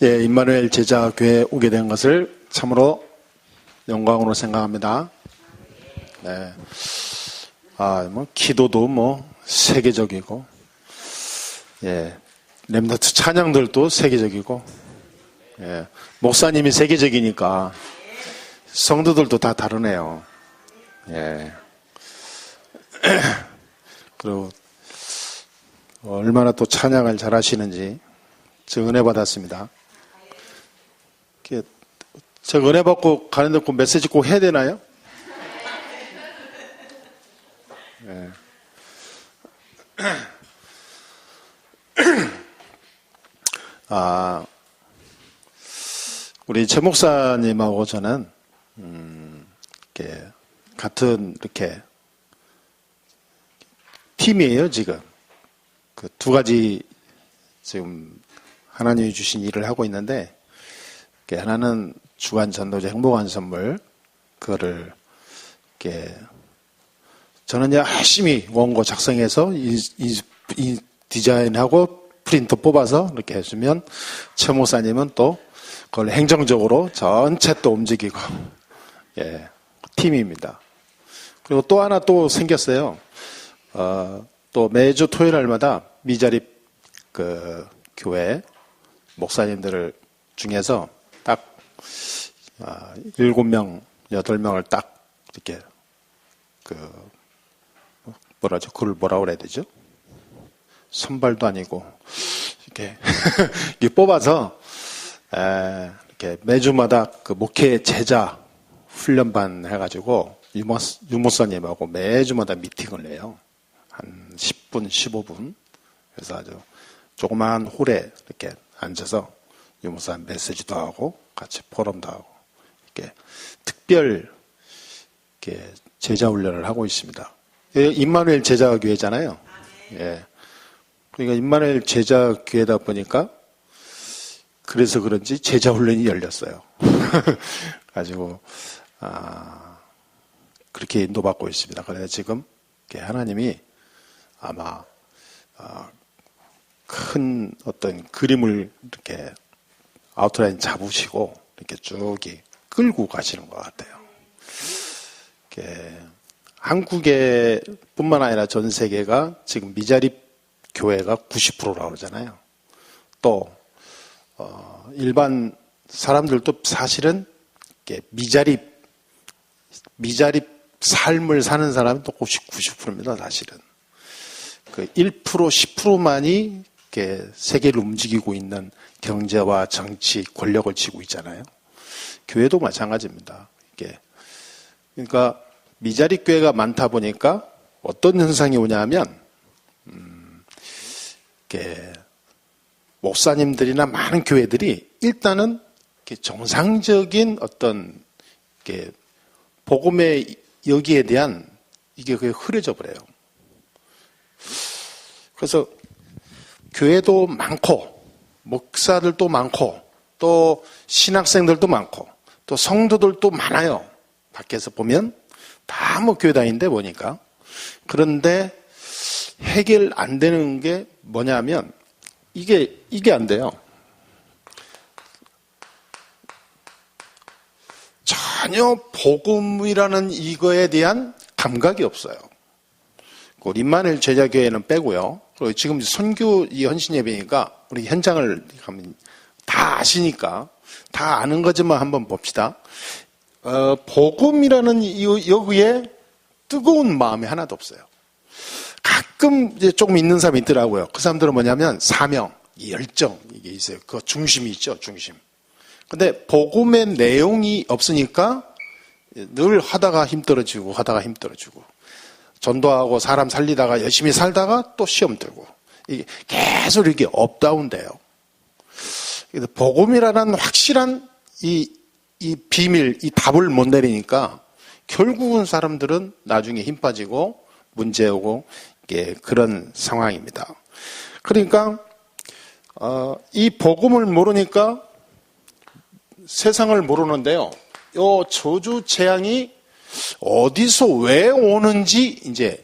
예, 임마누엘 제자교회에 오게 된 것을 참으로 영광으로 생각합니다. 네. 기도도 세계적이고, 예, 렘넌트 찬양들도 세계적이고, 예, 목사님이 세계적이니까 성도들도 다 다르네요. 예. 그리고 얼마나 또 찬양을 잘하시는지 저 은혜 받았습니다. 저 은혜 받고 가는데 꼭 메시지 꼭 해야 되나요? 네. 우리 최 목사님하고 저는 같은 이렇게 팀이에요. 지금 그 두 가지 지금 하나님이 주신 일을 하고 있는데, 하나는 주간 전도제 행복한 선물, 그거를 저는 열심히 원고 작성해서 이 디자인하고 프린터 뽑아서 이렇게 해주면 최 목사님은 또 그걸 행정적으로 전체 또 움직이고, 예, 팀입니다. 그리고 또 하나 또 생겼어요. 또 매주 토요일 날마다 미자립 그 교회 목사님들 중에서 딱 7명, 8명을 딱 이렇게 그걸 뭐라 그래야 되죠? 선발도 아니고 이렇게 뽑아서 이렇게 매주마다 그 목회 제자 훈련반 해가지고 유목사님하고 매주마다 미팅을 해요. 한 10분, 15분. 그래서 아주 조그마한 홀에 이렇게 앉아서 유목사 메시지도 하고 같이 포럼도 하고 이렇게 특별 이렇게 제자 훈련을 하고 있습니다. 임마누엘 제자교회잖아요. 예. 그러니까 임마누엘 제자교회다 보니까 그래서 그런지 제자 훈련이 열렸어요. 가지고 그렇게 인도받고 있습니다. 그래서 지금 하나님이 아마 큰 어떤 그림을 이렇게 아웃라인 잡으시고 이렇게 쭉 끌고 가시는 것 같아요. 한국에 뿐만 아니라 전 세계가 지금 미자립 교회가 90%라고 그러잖아요. 또 일반 사람들도 사실은 미자립 삶을 사는 사람이 또 90%입니다. 사실은 그 1%, 10%만이 세계를 움직이고 있는 경제와 정치, 권력을 쥐고 있잖아요. 교회도 마찬가지입니다. 그러니까 미자립 교회가 많다 보니까 어떤 현상이 오냐면 목사님들이나 많은 교회들이 일단은 정상적인 어떤 복음의 여기에 대한 이게 흐려져 버려요. 그래서 교회도 많고 목사들도 많고 또 신학생들도 많고 또 성도들도 많아요. 밖에서 보면 다 교회 다니는데 보니까. 그런데 해결 안 되는 게 뭐냐면 이게 안 돼요. 전혀 복음이라는 이거에 대한 감각이 없어요. 임마누엘 제자교회는 빼고요. 그리고 지금 선교 이 헌신 예배니까 우리 현장을 가면 다 아시니까 다 아는 거지만 한번 봅시다. 복음이라는 여기에 뜨거운 마음이 하나도 없어요. 가끔 이제 조금 있는 사람이 있더라고요. 그 사람들은 뭐냐면 사명, 열정 이게 있어요. 그 중심이 있죠, 중심. 근데 복음의 내용이 없으니까 늘 하다가 힘 떨어지고 전도하고 사람 살리다가 열심히 살다가 또 시험 들고 이게 계속 이렇게 업다운 돼요. 복음이라는 확실한 이 비밀, 이 답을 못 내리니까 결국은 사람들은 나중에 힘 빠지고 문제 오고 그런 상황입니다. 그러니까 이 복음을 모르니까 세상을 모르는데요. 요 저주 재앙이 어디서 왜 오는지 이제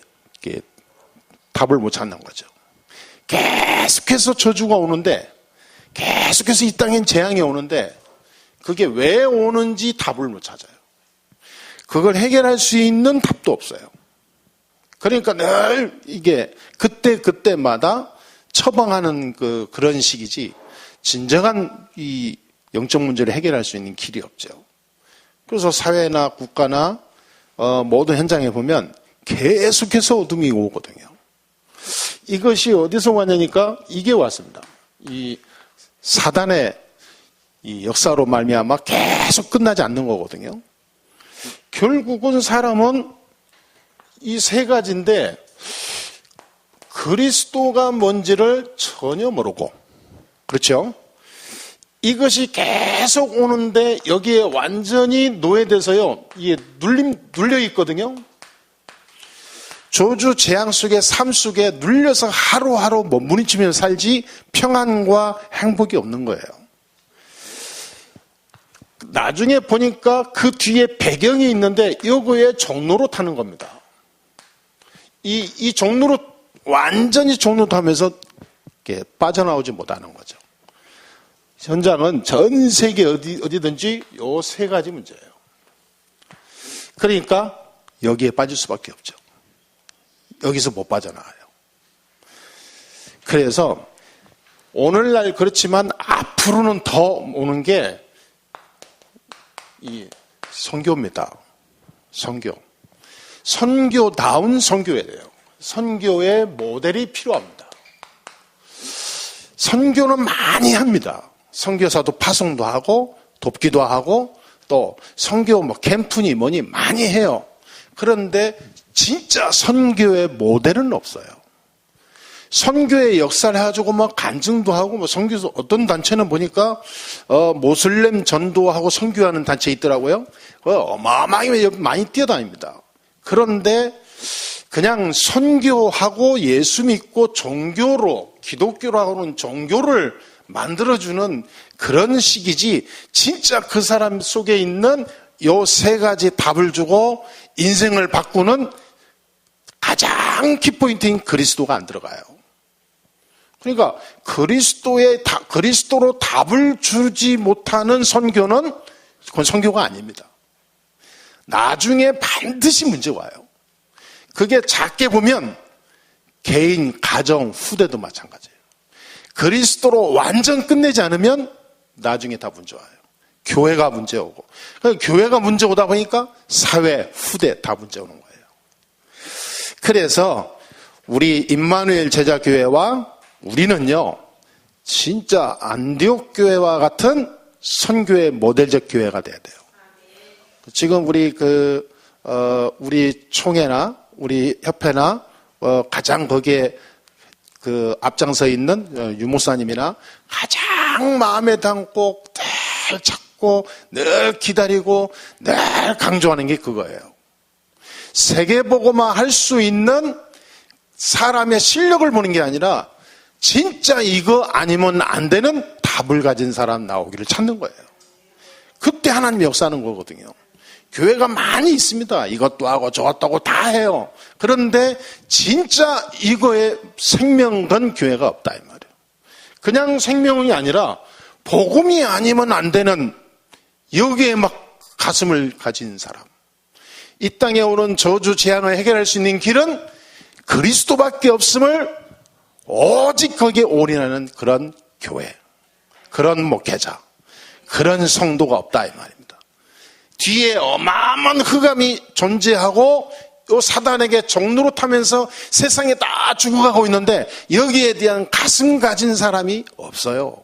답을 못 찾는 거죠. 계속해서 저주가 오는데, 계속해서 이 땅엔 재앙이 오는데, 그게 왜 오는지 답을 못 찾아요. 그걸 해결할 수 있는 답도 없어요. 그러니까 늘 이게 그때마다 처방하는 그런 식이지, 진정한 이 영적 문제를 해결할 수 있는 길이 없죠. 그래서 사회나 국가나 모든 현장에 보면 계속해서 어둠이 오거든요. 이것이 어디서 왔냐니까 이게 왔습니다. 이 사단의 이 역사로 말미암아 계속 끝나지 않는 거거든요. 결국은 사람은 이 세 가지인데 그리스도가 뭔지를 전혀 모르고, 그렇죠? 이것이 계속 오는데 여기에 완전히 노예돼서요, 이게 눌려 있거든요. 저주 재앙 속에, 삶 속에 눌려서 하루하루 몸부림치며 살지 평안과 행복이 없는 거예요. 나중에 보니까 그 뒤에 배경이 있는데 여기에 종로로 타는 겁니다. 이 종로로, 완전히 종로로 타면서 빠져나오지 못하는 거죠. 현장은 전 세계 어디든지 요 세 가지 문제예요. 그러니까 여기에 빠질 수밖에 없죠. 여기서 못 빠져나와요. 그래서 오늘날 그렇지만 앞으로는 더 오는 게 이 선교입니다. 선교다운 선교해야 돼요. 선교의 모델이 필요합니다. 선교는 많이 합니다. 선교사도 파송도 하고 돕기도 하고 또 선교 캠프니 뭐니 많이 해요. 그런데 진짜 선교의 모델은 없어요. 선교의 역사를 해가지고 간증도 하고 선교소 어떤 단체는 보니까 모슬렘 전도하고 선교하는 단체 있더라고요. 어마어마하게 많이 뛰어다닙니다. 그런데 그냥 선교하고 예수 믿고 종교로, 기독교로 하고는 종교를 만들어주는 그런 식이지, 진짜 그 사람 속에 있는 요 세 가지 답을 주고 인생을 바꾸는 가장 키포인트인 그리스도가 안 들어가요. 그러니까 그리스도로 답을 주지 못하는 선교는 그건 선교가 아닙니다. 나중에 반드시 문제 와요. 그게 작게 보면 개인, 가정, 후대도 마찬가지예요. 그리스도로 완전 끝내지 않으면 나중에 다 문제 와요. 교회가 문제 오고, 교회가 문제 오다 보니까 사회, 후대 다 문제 오는 거예요. 그래서 우리 임마누엘 제자교회와 우리는요, 진짜 안디옥 교회와 같은 선교의 모델적 교회가 돼야 돼요. 지금 우리 우리 총회나 우리 협회나 가장 거기에 앞장서 있는 유목사님이나 가장 마음에 담고 늘 찾고 늘 기다리고 늘 강조하는 게 그거예요. 세계보고만 할 수 있는 사람의 실력을 보는 게 아니라 진짜 이거 아니면 안 되는 답을 가진 사람 나오기를 찾는 거예요. 그때 하나님이 역사하는 거거든요. 교회가 많이 있습니다. 이것도 하고 저것도 하고 다 해요. 그런데 진짜 이거에 생명 건 교회가 없다 이 말이에요. 그냥 생명이 아니라 복음이 아니면 안 되는, 여기에 막 가슴을 가진 사람. 이 땅에 오는 저주 재앙을 해결할 수 있는 길은 그리스도밖에 없음을 오직 거기에 올인하는 그런 교회, 그런 목회자, 그런 성도가 없다 이 말입니다. 뒤에 어마어마한 흑암이 존재하고 요 사단에게 종로로 타면서 세상에 다 죽어가고 있는데 여기에 대한 가슴 가진 사람이 없어요.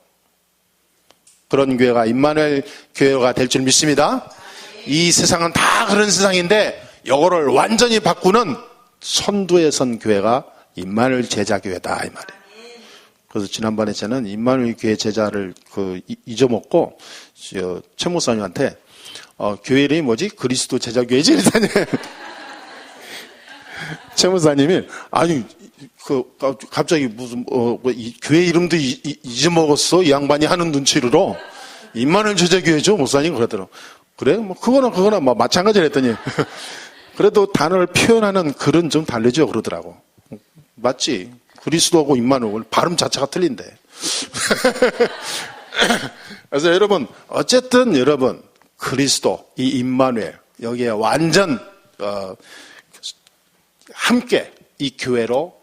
그런 교회가 임마누엘 교회가 될 줄 믿습니다. 이 세상은 다 그런 세상인데 이거를 완전히 바꾸는 선두에 선 교회가 임마누엘 제자교회다 이 말이에요. 그래서 지난번에 저는 임마누엘 교회 제자를 잊어먹고 최 목사님한테 교회 이름이 뭐지? 그리스도 제자교회지? 이랬더니 최 목사님이 아니 갑자기 무슨 교회 이름도 잊어먹었어 이 양반이 하는 눈치로 임마누엘 제자교회죠 목사님 그러더라고. 그래? 그거나 마찬가지라 했더니 그래도 단어를 표현하는 글은 좀 다르죠 그러더라고. 맞지? 그리스도하고 임마누엘 발음 자체가 틀린데. 그래서 여러분, 어쨌든 여러분, 그리스도, 이 임마누엘, 여기에 완전 함께 이 교회로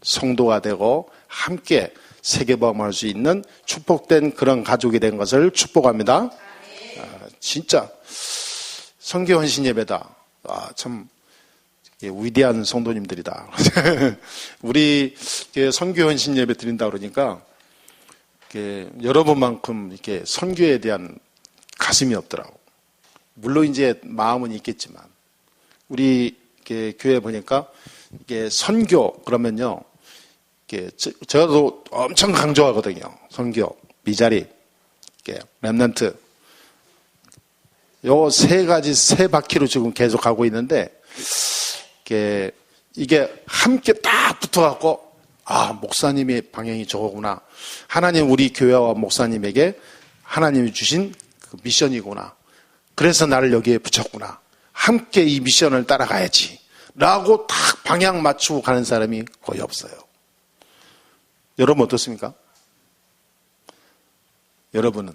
성도가 되고 함께 세계복음할 수 있는 축복된 그런 가족이 된 것을 축복합니다. 진짜 선교 헌신 예배다. 참 위대한 성도님들이다. 우리 선교 헌신 예배 드린다 그러니까 여러분만큼 이렇게 선교에 대한 가슴이 없더라고. 물론 이제 마음은 있겠지만 우리 교회 보니까 이게 선교 그러면요, 저도 엄청 강조하거든요. 선교, 미자리, 렘넌트, 요 세 가지 세 바퀴로 지금 계속 가고 있는데 이게 함께 딱 붙어갖고 목사님의 방향이 저거구나. 하나님 우리 교회와 목사님에게 하나님이 주신 그 미션이구나. 그래서 나를 여기에 붙였구나. 함께 이 미션을 따라가야지. 라고 딱 방향 맞추고 가는 사람이 거의 없어요. 여러분 어떻습니까? 여러분은?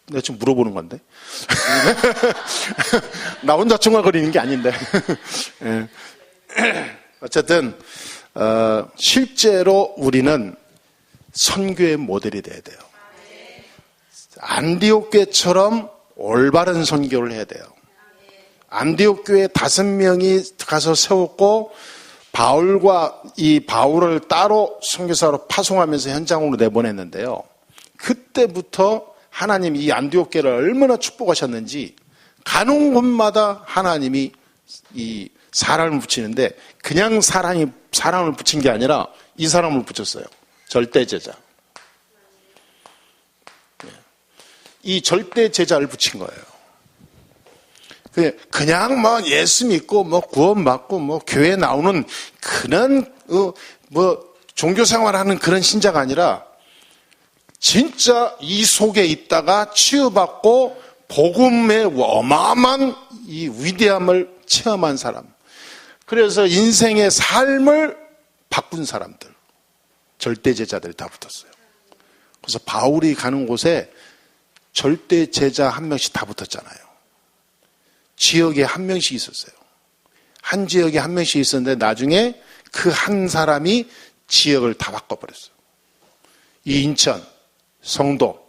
내가 지금 물어보는 건데. 나 혼자 중얼거리는 게 아닌데. 어쨌든 실제로 우리는 선교의 모델이 돼야 돼요. 안디옥 교회처럼 올바른 선교를 해야 돼요. 안디옥 교회 5명이 가서 세웠고 바울과 이 바울을 따로 선교사로 파송하면서 현장으로 내보냈는데요. 그때부터 하나님이 이 안디옥 교회를 얼마나 축복하셨는지 가는 곳마다 하나님이 이 사람을 붙이는데 그냥 사람을 붙인 게 아니라 이 사람을 붙였어요. 절대제자. 이 절대제자를 붙인 거예요. 그냥 뭐 예수 믿고 뭐 구원받고 뭐 교회 나오는 그런 뭐 종교 생활하는 그런 신자가 아니라 진짜 이 속에 있다가 치유받고 복음의 어마어마한 이 위대함을 체험한 사람. 그래서 인생의 삶을 바꾼 사람들, 절대제자들이 다 붙었어요. 그래서 바울이 가는 곳에 절대제자 한 명씩 다 붙었잖아요. 지역에 한 명씩 있었어요. 한 지역에 한 명씩 있었는데 나중에 그 한 사람이 지역을 다 바꿔버렸어요. 이 인천, 성도,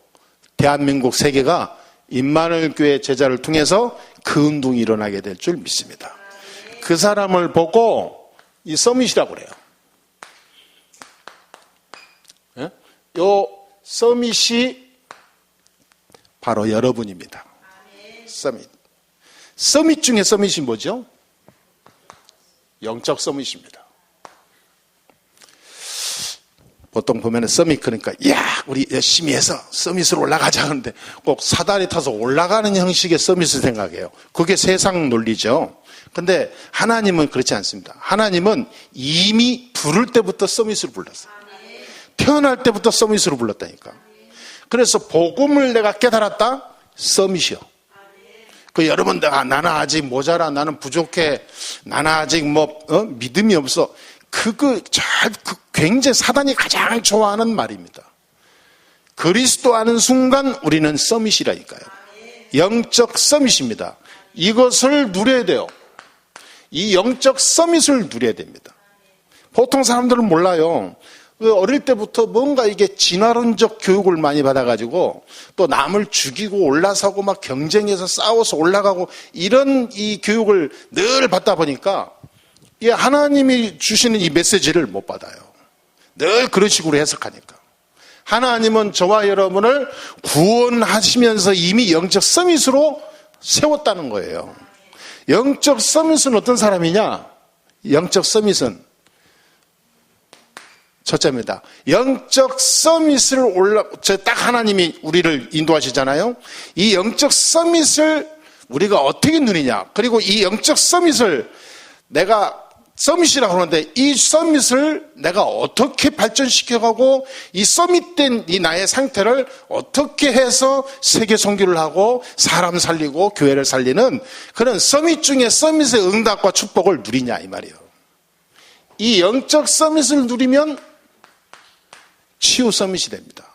대한민국 세계가 임마누엘 교회 제자를 통해서 그 운동이 일어나게 될 줄 믿습니다. 그 사람을 보고 이 서밋이라고 그래요. 요 서밋이 바로 여러분입니다. 서밋. 서밋 중에 서밋이 뭐죠? 영적 서밋입니다. 보통 보면은 서밋 그러니까 우리 열심히 해서 서밋으로 올라가자 하는데 꼭 사다리 타서 올라가는 형식의 서밋을 생각해요. 그게 세상 논리죠. 근데 하나님은 그렇지 않습니다. 하나님은 이미 부를 때부터 서밋으로 불렀어요. 태어날 때부터 서밋으로 불렀다니까. 그래서 복음을 내가 깨달았다? 서밋이요. 여러분, 나는 아직 모자라, 나는 부족해, 나는 아직 믿음이 없어. 굉장히 사단이 가장 좋아하는 말입니다. 그리스도 아는 순간 우리는 서밋이라니까요. 영적 서밋입니다. 이것을 누려야 돼요. 이 영적 서밋을 누려야 됩니다. 보통 사람들은 몰라요. 어릴 때부터 뭔가 이게 진화론적 교육을 많이 받아가지고 또 남을 죽이고 올라서고 막 경쟁해서 싸워서 올라가고 이런 이 교육을 늘 받다 보니까 하나님이 주시는 이 메시지를 못 받아요. 늘 그런 식으로 해석하니까. 하나님은 저와 여러분을 구원하시면서 이미 영적 서밋으로 세웠다는 거예요. 영적 서밋은 어떤 사람이냐? 영적 서밋은 첫째입니다. 영적 서밋을 딱 하나님이 우리를 인도하시잖아요. 이 영적 서밋을 우리가 어떻게 누리냐. 그리고 이 영적 서밋을 내가 서밋이라고 하는데 이 서밋을 내가 어떻게 발전시켜가고 이 서밋된 이 나의 상태를 어떻게 해서 세계 선교를 하고 사람 살리고 교회를 살리는 그런 서밋 중에 서밋의 응답과 축복을 누리냐 이 말이에요. 이 영적 서밋을 누리면 치유 서밋이 됩니다.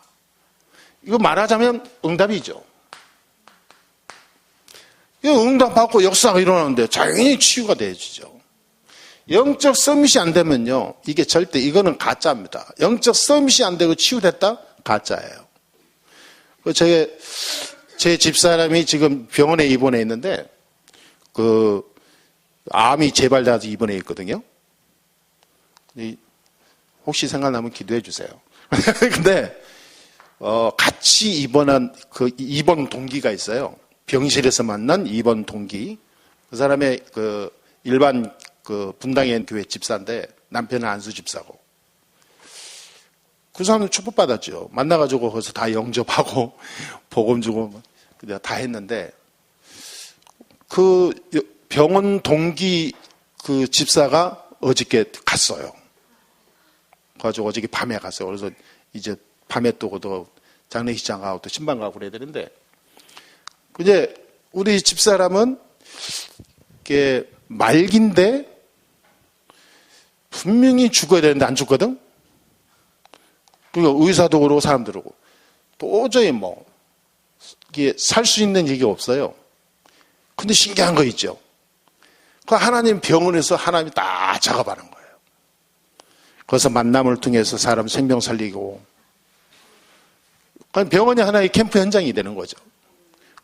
이거 말하자면 응답이죠. 이거 응답받고 역사가 일어나는데 당연히 치유가 되어지죠. 영적 서밋이 안 되면요, 이게 절대, 이거는 가짜입니다. 영적 서밋이 안 되고 치유됐다? 가짜예요. 제 집사람이 지금 병원에 입원해 있는데, 암이 재발돼서 입원해 있거든요. 혹시 생각나면 기도해 주세요. 근데, 같이 입원한 입원 동기가 있어요. 병실에서 만난 입원 동기. 그 사람의 일반 분당의 교회 집사인데 남편은 안수 집사고. 그 사람은 축복받았죠. 만나가지고 거기서 다 영접하고 복음 주고 내가 다 했는데 그 병원 동기 그 집사가 어저께 갔어요. 그래가지고 어저께 밤에 갔어요. 그래서 이제 밤에 또 장례식장 가고 또 신방 가고 그래야 되는데 이제 우리 집사람은 이게 말기인데 분명히 죽어야 되는데 안 죽거든? 그리고 의사도 그러고 사람도 그러고 도저히 이게 살 수 있는 얘기가 없어요. 근데 신기한 거 있죠. 그 하나님 병원에서 하나님이 다 작업하는 거예요. 거기서 만남을 통해서 사람 생명 살리고 병원이 하나의 캠프 현장이 되는 거죠.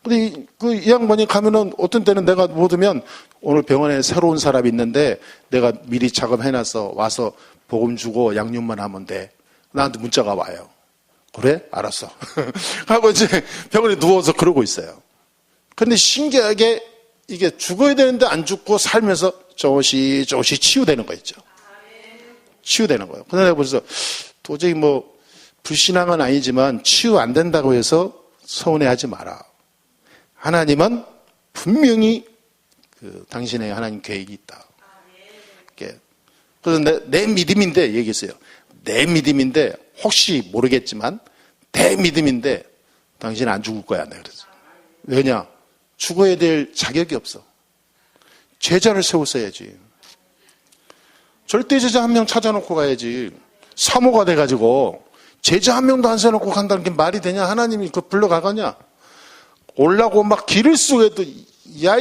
근데 이 양반이 가면은 어떤 때는 내가 못 오면 오늘 병원에 새로운 사람이 있는데 내가 미리 작업해놨어. 와서 복음 주고 양육만 하면 돼. 나한테 문자가 와요. 그래? 알았어. 하고 이제 병원에 누워서 그러고 있어요. 근데 신기하게 이게 죽어야 되는데 안 죽고 살면서 조금씩 치유되는 거 있죠. 치유되는 거예요. 그런데 벌써 도저히 불신앙은 아니지만 치유 안 된다고 해서 서운해하지 마라. 하나님은 분명히 당신의 하나님 계획이 있다. 그래서 내 믿음인데 얘기했어요. 내 믿음인데 혹시 모르겠지만 내 믿음인데 당신은 안 죽을 거야. 내가 그랬어. 왜냐? 죽어야 될 자격이 없어. 제자를 세웠어야지. 절대 제자 한 명 찾아놓고 가야지. 사모가 돼가지고 제자 한 명도 안 세워놓고 간다는 게 말이 되냐? 하나님이 불러가거냐? 올라고 막 길을 쓰고도 야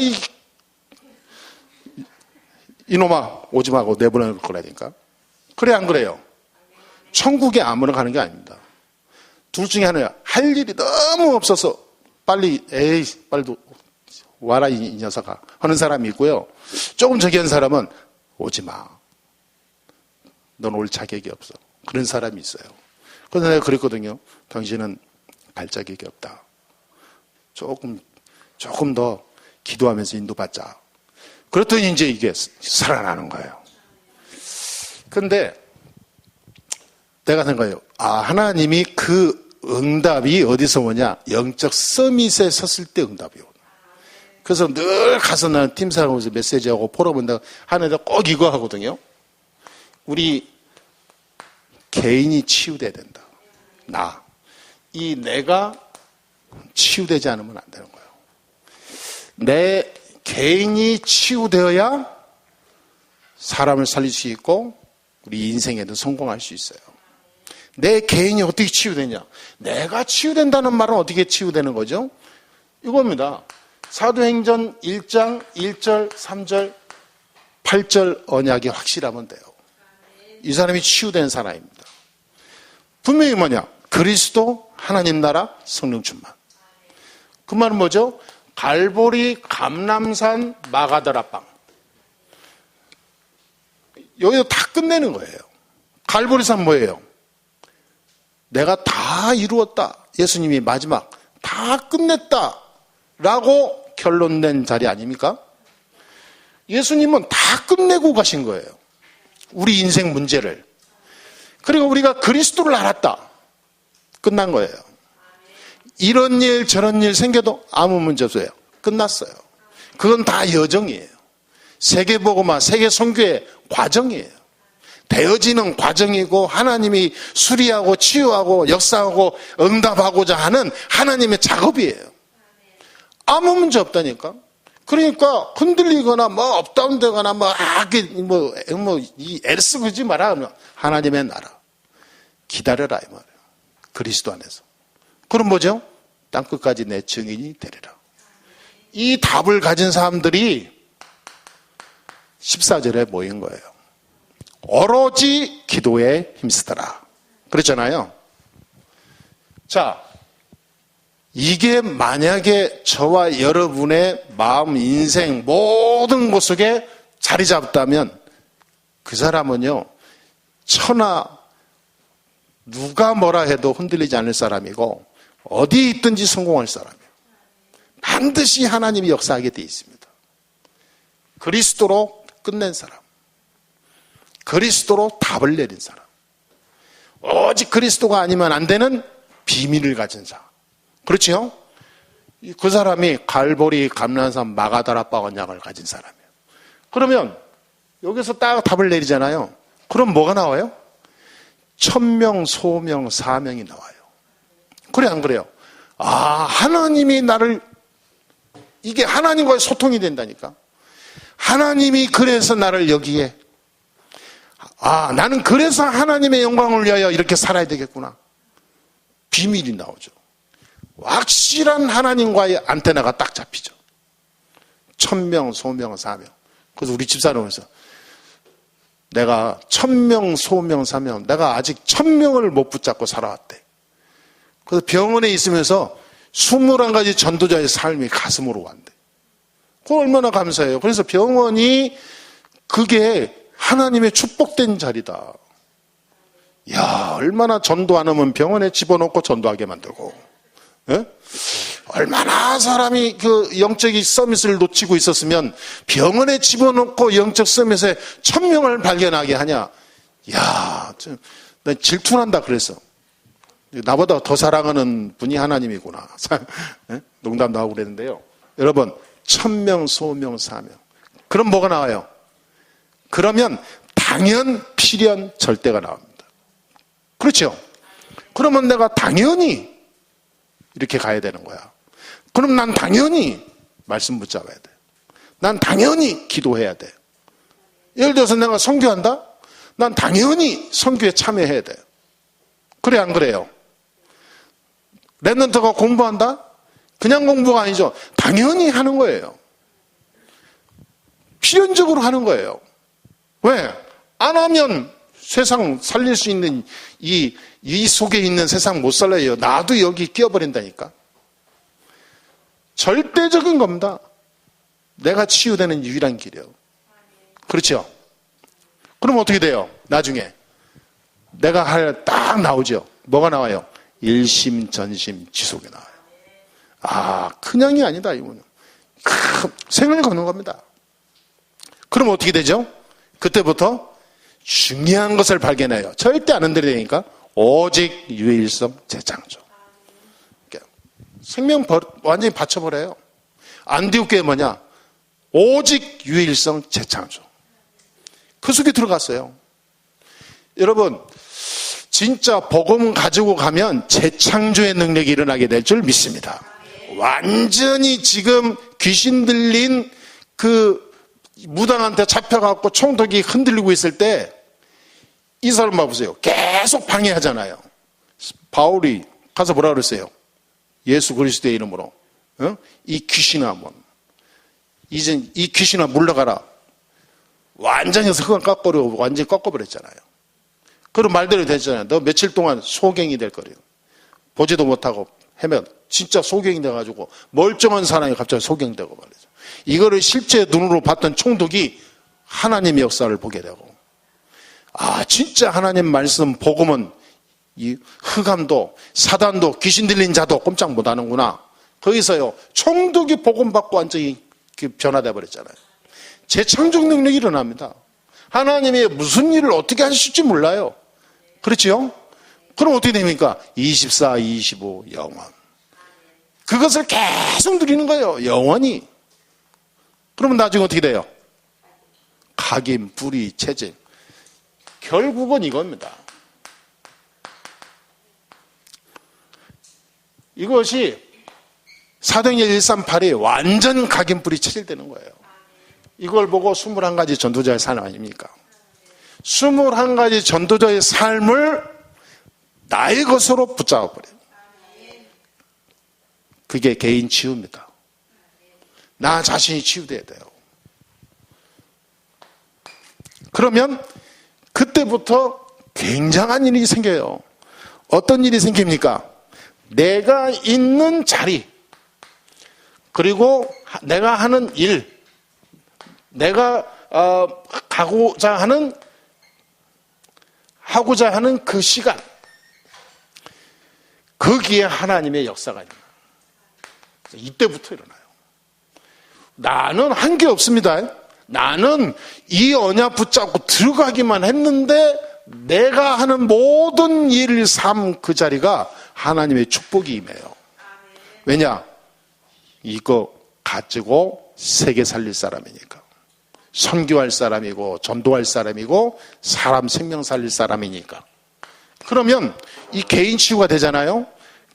이놈아 오지 말고 내보낼 거라니까. 그래 안 그래요? 천국에 아무나 가는 게 아닙니다. 둘 중에 하나야. 할 일이 너무 없어서 빨리 와라 이 녀석아 하는 사람이 있고요. 조금 저기 한 사람은 오지 마. 넌 올 자격이 없어. 그런 사람이 있어요. 그래서 내가 그랬거든요. 당신은 갈 자격이 없다. 조금 더 기도하면서 인도받자. 그랬더니 이제 이게 살아나는 거예요. 그런데 내가 생각해요. 하나님이 그 응답이 어디서 오냐? 영적 서밋에 섰을 때 응답이 오냐. 그래서 늘 가서 나는 팀사하면서 메시지하고 포럼한다고 하는데 꼭 이거 하거든요. 우리 개인이 치유돼야 된다. 내가 치유되지 않으면 안 되는 거예요. 내 개인이 치유되어야 사람을 살릴 수 있고 우리 인생에도 성공할 수 있어요. 내 개인이 어떻게 치유되냐? 내가 치유된다는 말은 어떻게 치유되는 거죠? 이겁니다. 사도행전 1장 1절 3절 8절 언약이 확실하면 돼요. 이 사람이 치유된 사람입니다. 분명히 뭐냐? 그리스도, 하나님 나라, 성령 충만. 그 말은 뭐죠? 갈보리, 감람산, 마가다라빵. 여기서 다 끝내는 거예요. 갈보리산 뭐예요? 내가 다 이루었다. 예수님이 마지막 다 끝냈다 라고 결론 낸 자리 아닙니까? 예수님은 다 끝내고 가신 거예요. 우리 인생 문제를. 그리고 우리가 그리스도를 알았다. 끝난 거예요. 이런 일 저런 일 생겨도 아무 문제 없어요. 끝났어요. 그건 다 여정이에요. 세계복음화, 세계선교의 과정이에요. 되어지는 과정이고 하나님이 수리하고 치유하고 역사하고 응답하고자 하는 하나님의 작업이에요. 아무 문제 없다니까. 그러니까 흔들리거나 뭐 업다운되거나 이 애쓰 그지 마라. 하나님의 나라 기다려라 이 말이에요. 그리스도 안에서. 그럼 뭐죠? 땅끝까지 내 증인이 되리라. 이 답을 가진 사람들이 14절에 모인 거예요. 오로지 기도에 힘쓰더라. 그랬잖아요. 자, 이게 만약에 저와 여러분의 마음, 인생 모든 곳 속에 자리 잡았다면 그 사람은요, 천하 누가 뭐라 해도 흔들리지 않을 사람이고 어디 있든지 성공할 사람이에요. 반드시 하나님이 역사하게 돼 있습니다. 그리스도로 끝낸 사람, 그리스도로 답을 내린 사람, 오직 그리스도가 아니면 안 되는 비밀을 가진 사람. 그렇지요? 그 사람이 갈보리, 감람산, 마가다라바간 약을 가진 사람이에요. 그러면 여기서 딱 답을 내리잖아요. 그럼 뭐가 나와요? 천명, 소명, 사명이 나와요. 그래 안 그래요? 아, 하나님이 나를, 이게 하나님과의 소통이 된다니까. 하나님이 그래서 나를 여기에, 아, 나는 그래서 하나님의 영광을 위하여 이렇게 살아야 되겠구나. 비밀이 나오죠. 확실한 하나님과의 안테나가 딱 잡히죠. 천명, 소명, 사명. 그래서 우리 집사람에서 내가 천명, 소명, 사명, 내가 아직 1000명을 못 붙잡고 살아왔대. 그래서 병원에 있으면서 21가지 전도자의 삶이 가슴으로 왔대. 그거 얼마나 감사해요. 그래서 병원이 그게 하나님의 축복된 자리다. 야, 얼마나 전도 안 하면 병원에 집어넣고 전도하게 만들고, 예? 얼마나 사람이 그 영적인 서밋을 놓치고 있었으면 병원에 집어넣고 영적 서밋에 1000명을 발견하게 하냐. 야, 나 질투난다 그랬어. 나보다 더 사랑하는 분이 하나님이구나. 예? 농담도 하고 그랬는데요. 여러분, 1000명, 소명, 사명. 그럼 뭐가 나와요? 그러면 당연, 필연, 절대가 나옵니다. 그렇죠? 그러면 내가 당연히 이렇게 가야 되는 거야. 그럼 난 당연히 말씀 붙잡아야 돼. 난 당연히 기도해야 돼. 예를 들어서 내가 선교한다? 난 당연히 선교에 참여해야 돼. 그래 안 그래요? 랩런트가 공부한다? 그냥 공부가 아니죠. 당연히 하는 거예요. 필연적으로 하는 거예요. 왜? 안 하면 세상 살릴 수 있는 이 속에 있는 세상 못 살려요. 나도 여기 끼어버린다니까. 절대적인 겁니다. 내가 치유되는 유일한 길이에요. 그렇죠? 그럼 어떻게 돼요? 나중에 내가 할 딱 나오죠. 뭐가 나와요? 일심전심 지속이 나와요. 아, 그냥이 아니다 이거는. 생을 거는 겁니다. 그럼 어떻게 되죠? 그때부터 중요한 것을 발견해요. 절대 안 흔들리니까 오직 유일성 재창조. 생명 완전히 바쳐버려요. 안디옥교회 뭐냐? 오직 유일성 재창조. 그 속에 들어갔어요. 여러분, 진짜 복음 가지고 가면 재창조의 능력이 일어나게 될 줄 믿습니다. 완전히 지금 귀신 들린 그 무당한테 잡혀갖고 총독이 흔들리고 있을 때 이 사람 봐보세요. 계속 방해하잖아요. 바울이 가서 뭐라 그랬어요? 예수 그리스도의 이름으로 이 귀신아 뭐 이제 이 귀신아 물러가라. 완전히 흙을 완전히 꺾어버렸잖아요. 그런 말대로 됐잖아요. 너 며칠 동안 소경이 될 거래요. 보지도 못하고 헤매 진짜 소경이 돼가지고 멀쩡한 사람이 갑자기 소경되고 말이죠. 이거를 실제 눈으로 봤던 총독이 하나님의 역사를 보게 되고, 아 진짜 하나님 말씀 복음은 이 흑암도 사단도 귀신 들린 자도 꼼짝 못하는구나. 거기서요 총독이 복음 받고 완전히 변화돼 버렸잖아요. 재창조 능력이 일어납니다. 하나님이 무슨 일을 어떻게 하실지 몰라요. 그렇지요? 그럼 어떻게 됩니까? 24, 25 영원. 그것을 계속 누리는 거예요. 영원히. 그러면 나중에 어떻게 돼요? 각인, 불의, 체질. 결국은 이겁니다. 이것이 사도행전 138이 완전 각인불이 체질되는 거예요. 이걸 보고 21가지 전도자의 삶 아닙니까? 21가지 전도자의 삶을 나의 것으로 붙잡아버려요. 그게 개인 치유입니다. 나 자신이 치유돼야 돼요. 그러면 그때부터 굉장한 일이 생겨요. 어떤 일이 생깁니까? 내가 있는 자리, 그리고 내가 하는 일, 내가 하고자 하는 그 시간, 거기에 하나님의 역사가 있는 거예요. 이때부터 일어나요. 나는 한 게 없습니다. 나는 이 언약 붙잡고 들어가기만 했는데 내가 하는 모든 일, 삶 그 자리가 하나님의 축복이 임해요. 왜냐? 이거 가지고 세계 살릴 사람이니까. 선교할 사람이고 전도할 사람이고 사람 생명 살릴 사람이니까. 그러면 이 개인 치유가 되잖아요.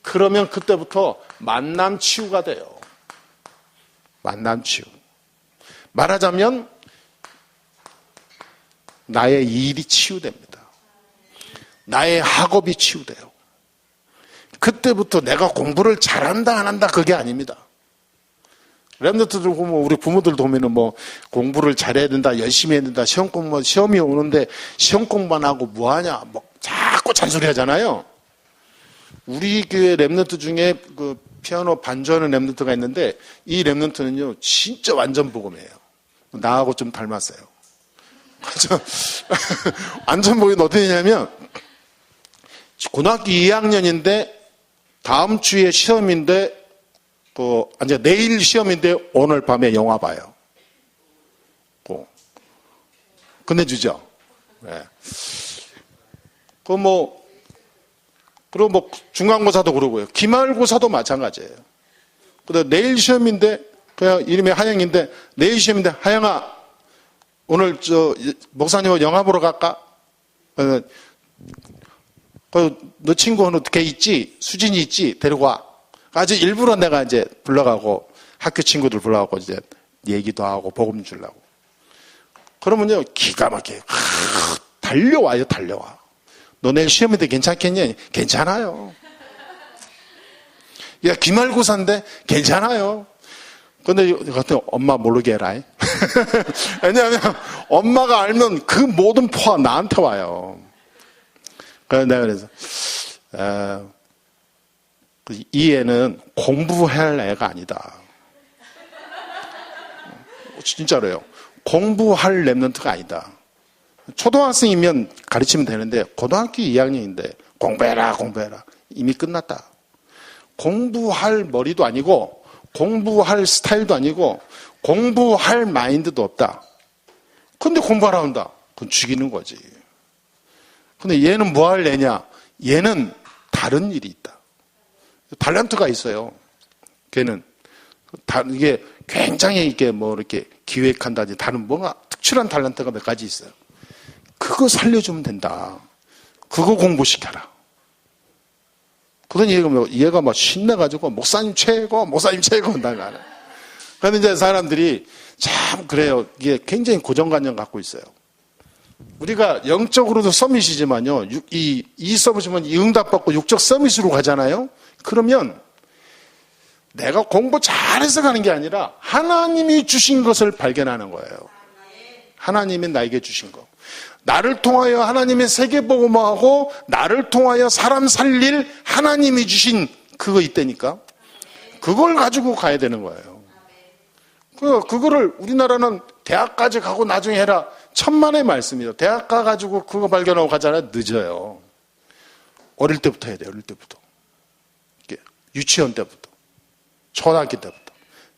그러면 그때부터 만남 치유가 돼요. 만남 치유. 말하자면 나의 일이 치유됩니다. 나의 학업이 치유돼요. 그때부터 내가 공부를 잘한다 안 한다 그게 아닙니다. 랩런트들 보면 우리 부모들 보면은 뭐 공부를 잘해야 된다, 열심히 해야 된다, 시험이 오는데 시험 공부만 하고 뭐 하냐, 뭐 자꾸 잔소리 하잖아요. 우리 교회 랩런트 중에 그 피아노 반주하는 랩런트가 있는데 이 랩런트는요 진짜 완전 복음이에요. 나하고 좀 닮았어요. 완전 복음이 어떻게 되냐면 고등학교 2학년인데 다음 주에 시험인데 이제 내일 시험인데 오늘 밤에 영화 봐요. 끝내주죠. 네. 그리고 뭐 중간고사도 그러고요. 기말고사도 마찬가지예요. 근데 내일 시험인데 그냥 이름이 하영인데 내일 시험인데 하영아 오늘 목사님하고 영화 보러 갈까? 너 친구 걔 있지? 수진이 있지? 데리고 와. 아주 일부러 내가 이제 불러가고 학교 친구들 불러가고 이제 얘기도 하고 복음 주려고. 그러면요 기가 막혀요. 달려와요, 달려와. 너 내일 시험인데 괜찮겠니? 괜찮아요. 야, 기말고사인데 괜찮아요. 근데 엄마 모르게 해라. 왜냐하면 엄마가 알면 그 모든 포화 나한테 와요. 그래서 내가 이 애는 공부해야 할 애가 아니다. 진짜로요. 공부할 랩런트가 아니다. 초등학생이면 가르치면 되는데 고등학교 2학년인데 공부해라 이미 끝났다. 공부할 머리도 아니고 공부할 스타일도 아니고 공부할 마인드도 없다. 근데 공부하라 한다. 그건 죽이는 거지. 근데 얘는 뭐 할 애냐? 얘는 다른 일이 있다. 탤런트가 있어요. 걔는 이게 굉장히 이렇게 기획한다든지 다른 뭔가 특출한 탤런트가 몇 가지 있어요. 그거 살려주면 된다. 그거 공부시켜라. 그러더니 얘가 막 신나가지고 목사님 최고 나가는. 그런데 이제 사람들이 참 그래요. 이게 굉장히 고정관념 갖고 있어요. 우리가 영적으로도 서밋이지만요. 이 서밋이면 이 응답받고 육적 서밋으로 가잖아요. 그러면 내가 공부 잘해서 가는 게 아니라 하나님이 주신 것을 발견하는 거예요. 하나님이 나에게 주신 거. 나를 통하여 하나님의 세계복음화하고 나를 통하여 사람 살릴 하나님이 주신 그거 있다니까. 그걸 가지고 가야 되는 거예요. 그거를 우리나라는 대학까지 가고 나중에 해라. 천만의 말씀이죠. 대학 가가지고 그거 발견하고 가잖아요. 늦어요. 어릴 때부터 해야 돼요. 어릴 때부터. 유치원 때부터. 초등학교 때부터.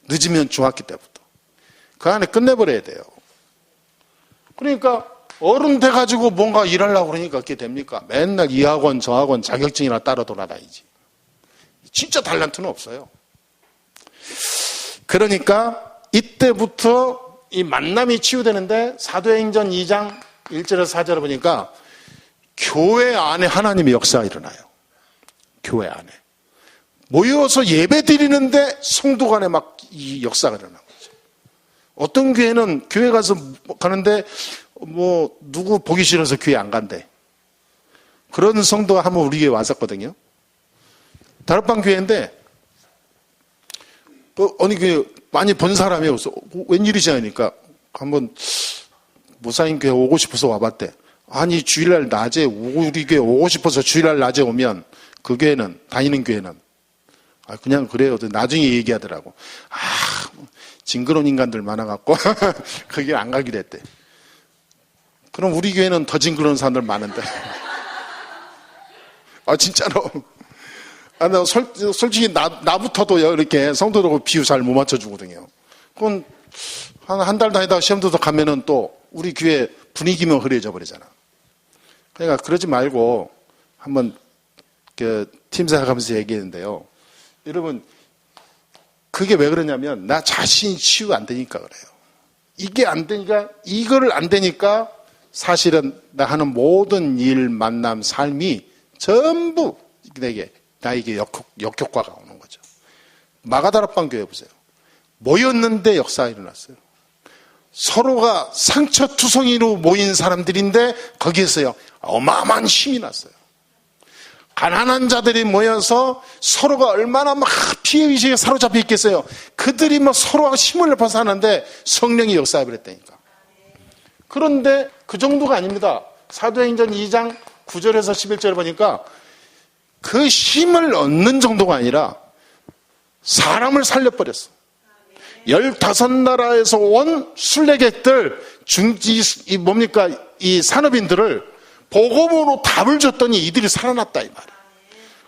늦으면 중학교 때부터. 그 안에 끝내버려야 돼요. 그러니까 어른 돼가지고 뭔가 일하려고 그러니까 그게 됩니까? 맨날 이 학원 저 학원 자격증이나 따라 돌아다니지. 진짜 탤런트는 없어요. 그러니까 이때부터 이 만남이 치유되는데 사도행전 2장 1절에서 4절을 보니까 교회 안에 하나님의 역사가 일어나요. 교회 안에. 모여서 예배 드리는데 성도 간에 막 이 역사가 일어나는 거죠. 어떤 교회는 교회 가는데 누구 보기 싫어서 교회 안 간대. 그런 성도가 한번 우리 교회 왔었거든요. 다락방 교회인데 어느 교회 많이 본 사람이 없어. 웬일이지 하니까 한번 모사님 교회 오고 싶어서 와봤대. 아니 주일날 낮에 우리 교회 오고 싶어서 주일날 낮에 오면 그 교회는 다니는 교회는 그냥 그래요. 나중에 얘기하더라고. 징그러운 인간들 많아갖고 거기 안 가기로 했대. 그럼 우리 교회는 더 징그러운 사람들 많은데. 진짜로. 나 솔직히 나부터도 이렇게 성도들하고 비유 잘 못 맞춰주거든요. 그건 한 달 다니다가 시험도 가면은 또 우리 교회 분위기만 흐려져 버리잖아. 그러니까 그러지 말고 한번 팀 생각하면서 얘기했는데요. 여러분, 그게 왜 그러냐면 나 자신이 치유가 안 되니까 그래요. 이게 안 되니까, 이거를 안 되니까 사실은 나 하는 모든 일, 만남, 삶이 전부 나에게 역효과가 오는 거죠. 마가다락방 교회 보세요. 모였는데 역사가 일어났어요. 서로가 상처투성이로 모인 사람들인데 거기에서요 어마어마한 힘이 났어요. 가난한 자들이 모여서 서로가 얼마나 막 피해의식에 사로잡혀 있겠어요. 그들이 서로가 힘을 내서 하는데 성령이 역사해 버렸다니까. 그런데 그 정도가 아닙니다. 사도행전 2장 9절에서 11절을 보니까 그 힘을 얻는 정도가 아니라 사람을 살려버렸어. 15나라에서 온 순례객들, 이 산업인들을 복음으로 답을 줬더니 이들이 살아났다 이 말이야.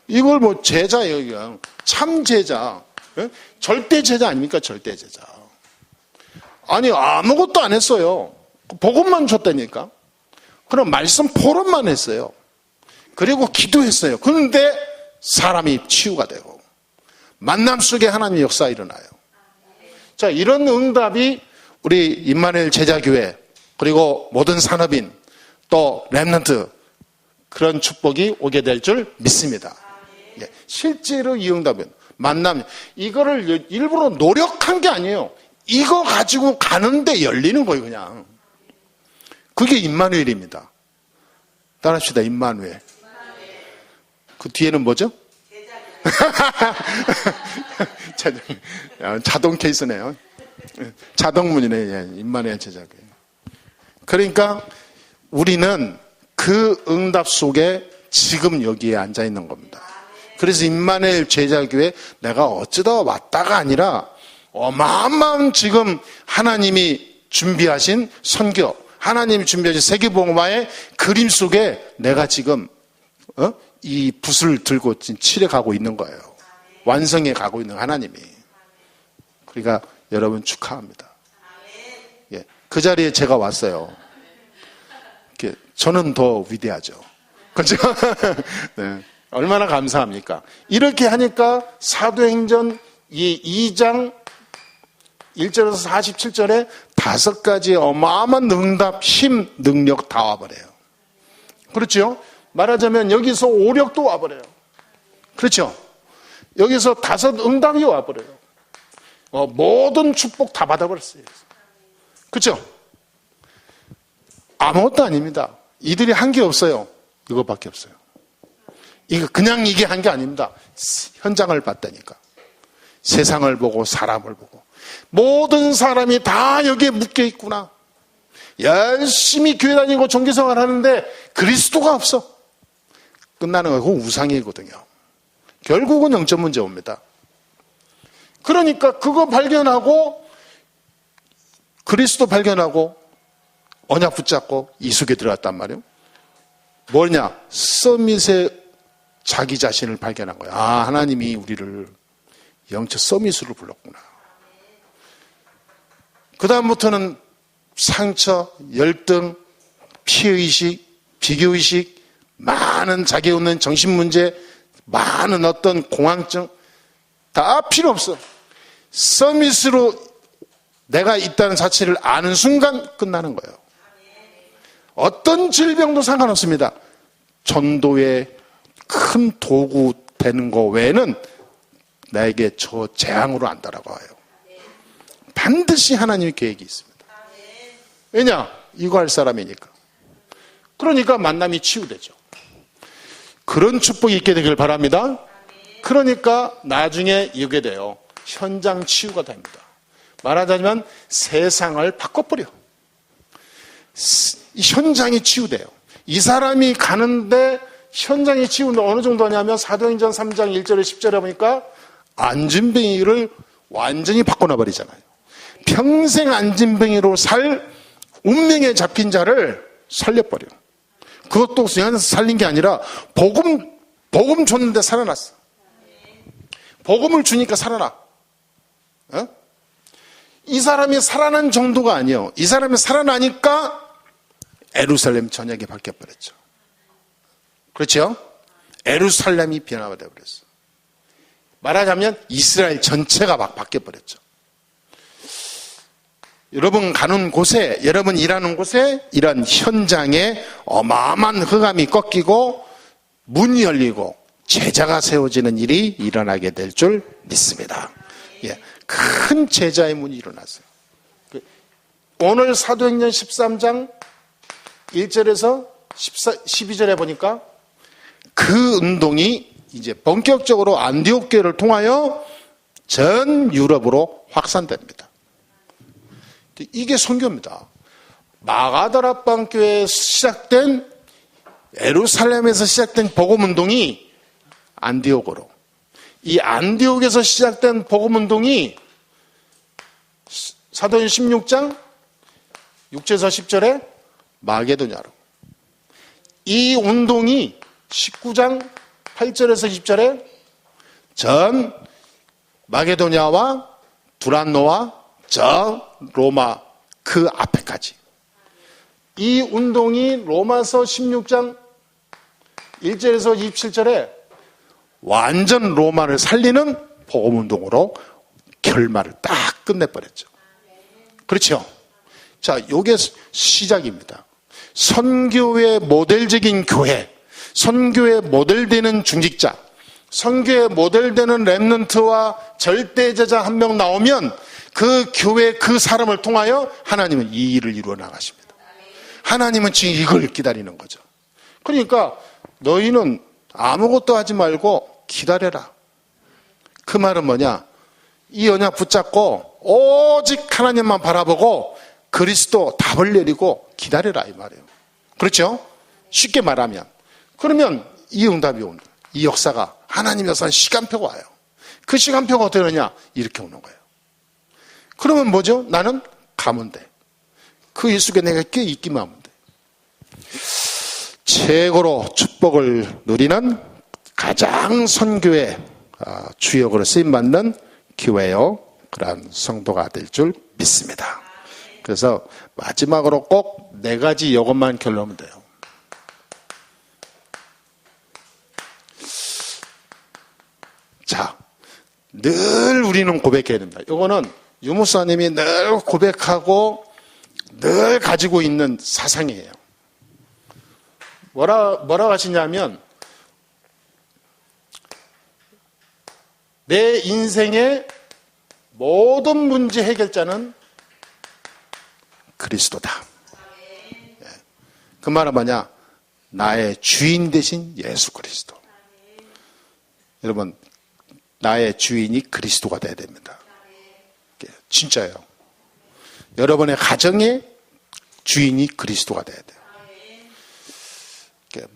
이걸 제자예요, 그냥. 참 제자. 절대 제자 아닙니까? 절대 제자. 아니 아무것도 안 했어요. 복음만 줬다니까. 그럼 말씀 포럼만 했어요. 그리고 기도했어요. 그런데 사람이 치유가 되고 만남 속에 하나님의 역사가 일어나요. 자, 이런 응답이 우리 임마누엘 제자교회 그리고 모든 산업인 또 렘넌트 그런 축복이 오게 될 줄 믿습니다. 실제로 이 응답은 만남, 이거를 일부러 노력한 게 아니에요. 이거 가지고 가는데 열리는 거예요, 그냥. 그게 임마누엘입니다. 따라합시다, 임마누엘. 그 뒤에는 뭐죠? 자동 케이스네요. 자동문이네, 임마누엘 제자교회. 그러니까 우리는 그 응답 속에 지금 여기에 앉아 있는 겁니다. 그래서 임마누엘 제자교회 내가 어쩌다 왔다가 아니라 어마어마한 지금 하나님이 준비하신 선교, 하나님이 준비하신 세계복음화의 그림 속에 내가 지금 이 붓을 들고 칠해 가고 있는 거예요. 완성해 가고 있는 하나님이. 그러니까 여러분 축하합니다. 예, 그 자리에 제가 왔어요. 저는 더 위대하죠. 그렇죠? 네. 얼마나 감사합니까? 이렇게 하니까 사도행전 2장 1절에서 47절에 5가지 어마어마한 응답, 힘, 능력 다 와버려요. 그렇죠? 말하자면 여기서 오력도 와버려요. 그렇죠? 여기서 5 응답이 와버려요. 모든 축복 다 받아버렸어요. 그렇죠? 아무것도 아닙니다. 이들이 한 게 없어요. 이거밖에 없어요. 이거 그냥 이게 한 게 아닙니다. 현장을 봤다니까. 세상을 보고 사람을 보고 모든 사람이 다 여기에 묶여 있구나. 열심히 교회 다니고 종교생활 하는데 그리스도가 없어. 끝나는 거 그건 우상이거든요. 결국은 영적 문제 옵니다. 그러니까 그거 발견하고 그리스도 발견하고 언약 붙잡고 이 속에 들어갔단 말이에요. 뭐냐? 서밋에 자기 자신을 발견한 거야. 하나님이 우리를 영적 서밋으로 불렀구나. 그 다음부터는 상처, 열등, 피해의식, 비교의식, 많은 자기 없는 정신문제, 많은 어떤 공황증 다 필요 없어. 서밋으로 내가 있다는 자체를 아는 순간 끝나는 거예요. 어떤 질병도 상관없습니다. 전도의 큰 도구 되는 거 외에는 나에게 저 재앙으로 안 따라가요. 반드시 하나님의 계획이 있습니다. 왜냐? 이거 할 사람이니까. 그러니까 만남이 치유되죠. 그런 축복이 있게 되길 바랍니다. 그러니까 나중에 이게 돼요. 현장 치유가 됩니다. 말하자면 세상을 바꿔버려. 현장이 치유돼요. 이 사람이 가는데 현장이 치유는 어느 정도냐면 사도행전 3장 1절에 10절에 보니까 안진뱅이를 완전히 바꿔놔버리잖아요. 평생 안진뱅이로 살 운명에 잡힌 자를 살려버려. 그것도 그냥 살린 게 아니라 복음 줬는데 살아났어. 복음을 주니까 살아나. 어? 이 사람이 살아난 정도가 아니에요. 이 사람이 살아나니까 예루살렘 전역이 바뀌어버렸죠. 그렇죠? 예루살렘이 변화가 되어버렸어. 말하자면 이스라엘 전체가 막 바뀌어버렸죠. 여러분 가는 곳에, 여러분 일하는 곳에 이런 현장에 어마어마한 흑암이 꺾이고 문이 열리고 제자가 세워지는 일이 일어나게 될 줄 믿습니다. 예, 큰 제자의 문이 일어났어요. 오늘 사도행전 13장 1절에서 12절에 보니까 그 운동이 이제 본격적으로 안디옥 교회를 통하여 전 유럽으로 확산됩니다. 이게 선교입니다. 마가다락방 교회에 시작된, 예루살렘에서 시작된 복음 운동이 안디옥으로, 이 안디옥에서 시작된 복음 운동이 사도행 16장 6절에서 10절에 마게도냐로, 이 운동이 19장 8절에서 10절에 전 마게도냐와 두란노와 저 로마 그 앞에까지, 이 운동이 로마서 16장 1절에서 27절에 완전 로마를 살리는 복음운동으로 결말을 딱 끝내버렸죠. 그렇죠? 자, 요게 시작입니다. 선교의 모델적인 교회, 선교의 모델되는 중직자, 선교의 모델되는 렘넌트와 절대제자 한 명 나오면 그 교회 그 사람을 통하여 하나님은 이 일을 이루어 나가십니다. 하나님은 지금 이걸 기다리는 거죠. 그러니까 너희는 아무것도 하지 말고 기다려라. 그 말은 뭐냐? 이 언약 붙잡고 오직 하나님만 바라보고 그리스도 답을 내리고 기다려라 이 말이에요. 그렇죠? 쉽게 말하면. 그러면 이 응답이 오는 거예요. 이 역사가 하나님 역사는 시간표가 와요. 그 시간표가 어떻게 되느냐? 이렇게 오는 거예요. 그러면 뭐죠? 나는 가면 돼. 그 일 속에 내가 있기만 하면 돼. 최고로 축복을 누리는 가장 선교의 주역으로 쓰임받는 교회요, 그러한 성도가 될 줄 믿습니다. 그래서 마지막으로 꼭 4가지 이것만 결론하면 돼요. 자, 늘 우리는 고백해야 됩니다. 이거는 유목사님이 늘 고백하고 늘 가지고 있는 사상이에요. 뭐라고 하시냐면, 내 인생의 모든 문제 해결자는 그리스도다. 그 말은 뭐냐? 나의 주인 되신 예수 그리스도. 여러분, 나의 주인이 그리스도가 돼야 됩니다. 진짜예요. 여러분의 가정의 주인이 그리스도가 돼야 돼요.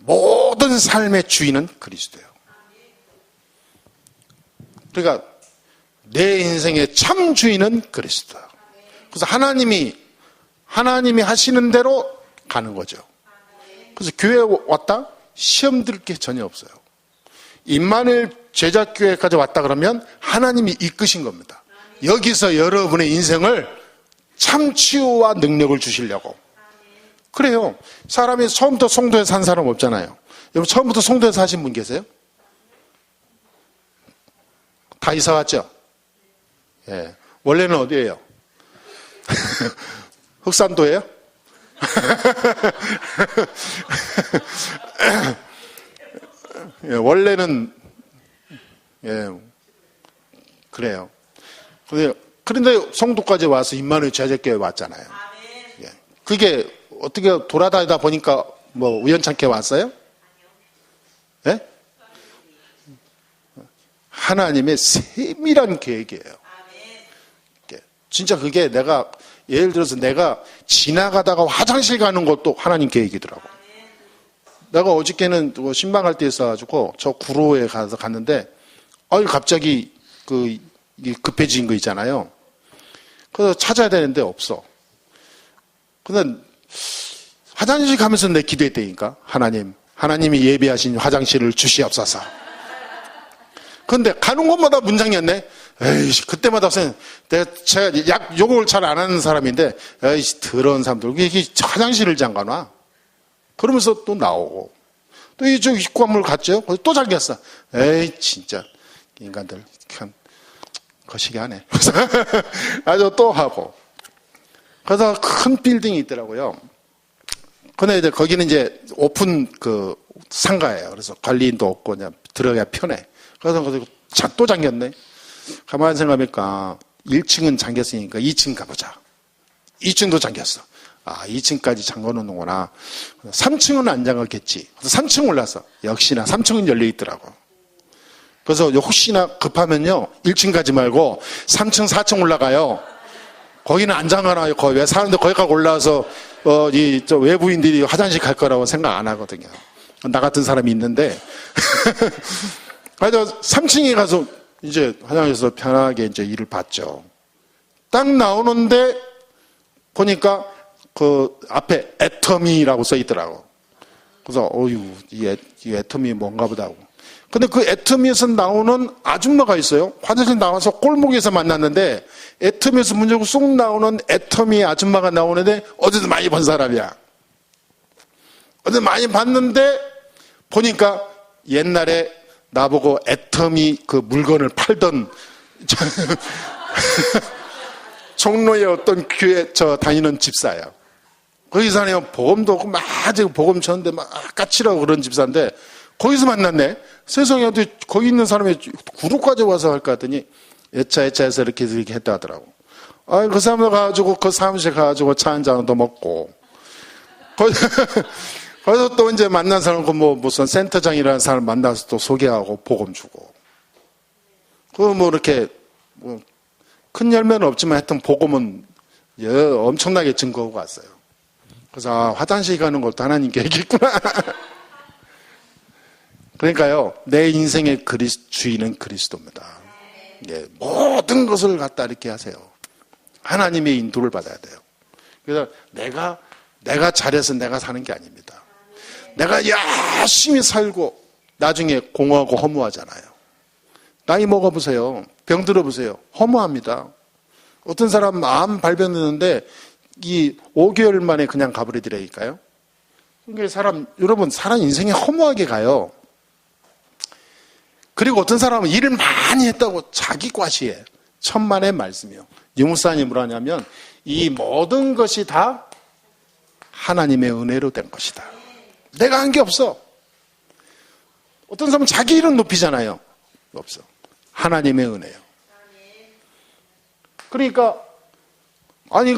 모든 삶의 주인은 그리스도예요. 그러니까 내 인생의 참 주인은 그리스도예요. 그래서 하나님이 하시는 대로 가는 거죠. 그래서 교회에 왔다? 시험 들 게 전혀 없어요. 임마누엘 제자교회까지 왔다 그러면 하나님이 이끄신 겁니다. 여기서 여러분의 인생을 참 치유와 능력을 주시려고. 그래요. 사람이 처음부터 송도에 산 사람 없잖아요. 여러분 처음부터 송도에 사신 분 계세요? 다 이사 왔죠? 예. 원래는 어디예요? 흑산도예요? 예, 원래는 그래요. 그런데 성도까지 와서 임마누엘 제자교회 왔잖아요. 예. 그게 어떻게 돌아다니다 보니까 뭐 우연찮게 왔어요? 예? 하나님의 세밀한 계획이에요. 진짜 그게 내가 예를 들어서 내가 지나가다가 화장실 가는 것도 하나님 계획이더라고. 내가 어저께는 신방할 때 있어가지고 저 구로에 가서 갔는데 갑자기 급해진 거 있잖아요. 그래서 찾아야 되는데 없어. 근데 화장실 가면서 내 기도했다니까. 하나님이 예비하신 화장실을 주시옵소서. 근데 가는 곳마다 문장이었네. 에이씨, 그때마다 제가 욕을 잘 안 하는 사람인데, 에이씨, 더러운 사람들. 이게 화장실을 잠가놔. 그러면서 또 나오고. 또 이쪽 입구함을 갔죠. 또 잠겼어. 에이, 진짜. 인간들. 참, 거시기 하네. 아주 또 하고. 그래서 큰 빌딩이 있더라고요. 근데 이제 거기는 이제 오픈 상가예요. 그래서 관리인도 없고 그냥 들어가야 편해. 그래서 또 잠겼네. 가만히 생각해보니까 1층은 잠겼으니까 2층 가보자. 2층도 잠겼어. 2층까지 잠궈놓는구나. 3층은 안 잠갔겠지. 그래서 3층 올라서 역시나 3층은 열려있더라고. 그래서 혹시나 급하면요 1층 가지 말고 3층 4층 올라가요. 거기는 안 잠가놔요. 왜 사람들 거기까지 올라와서 저 외부인들이 화장실 갈 거라고 생각 안 하거든요. 나 같은 사람이 있는데 그래서 3층에 가서 이제 화장실에서 편하게 이제 일을 봤죠. 딱 나오는데 보니까 그 앞에 애터미라고 써 있더라고. 그래서 이 애터미 뭔가 보다 하고. 근데 그 애터미에서 나오는 아줌마가 있어요. 화장실 나와서 골목에서 만났는데 애터미에서 문 열고 쑥 나오는 애터미 아줌마가 나오는데 어디서 많이 본 사람이야. 어디서 많이 봤는데 보니까 옛날에 나보고 애터미 그 물건을 팔던 종로의 어떤 교회 다니는 집사예요. 거기 사람이 복음도 없고 막 복음 쳤는데 막 까칠하고 그런 집사인데 거기서 만났네. 세상에 어떻게 거기 있는 사람이 구로까지 와서 할까 했더니 애차해서 이렇게 했다 하더라고. 그 사람들 가가지고 그 사무실 가가지고 차 한 잔 더 먹고 거기서 또 이제 만난 사람 무슨 센터장이라는 사람 만나서 또 소개하고 복음 주고. 이렇게 큰 열매는 없지만 하여튼 복음은 엄청나게 증거하고 왔어요. 그래서 화장실 가는 것도 하나님 계획이구나. 그러니까요, 내 인생의 주인은 그리스도입니다. 예, 모든 것을 갖다 이렇게 하세요. 하나님의 인도를 받아야 돼요. 그래서 내가 잘해서 내가 사는 게 아닙니다. 내가 열심히 살고 나중에 공허하고 허무하잖아요. 나이 먹어보세요. 병 들어보세요. 허무합니다. 어떤 사람 암 발병했는데 5개월 만에 그냥 가버리더라니까요. 그러니까 여러분, 사람 인생이 허무하게 가요. 그리고 어떤 사람은 일을 많이 했다고 자기 과시해. 천만의 말씀이요. 유무사님 뭐라냐면 이 모든 것이 다 하나님의 은혜로 된 것이다. 내가 한 게 없어. 어떤 사람은 자기 일은 높이잖아요. 없어. 하나님의 은혜요. 그러니까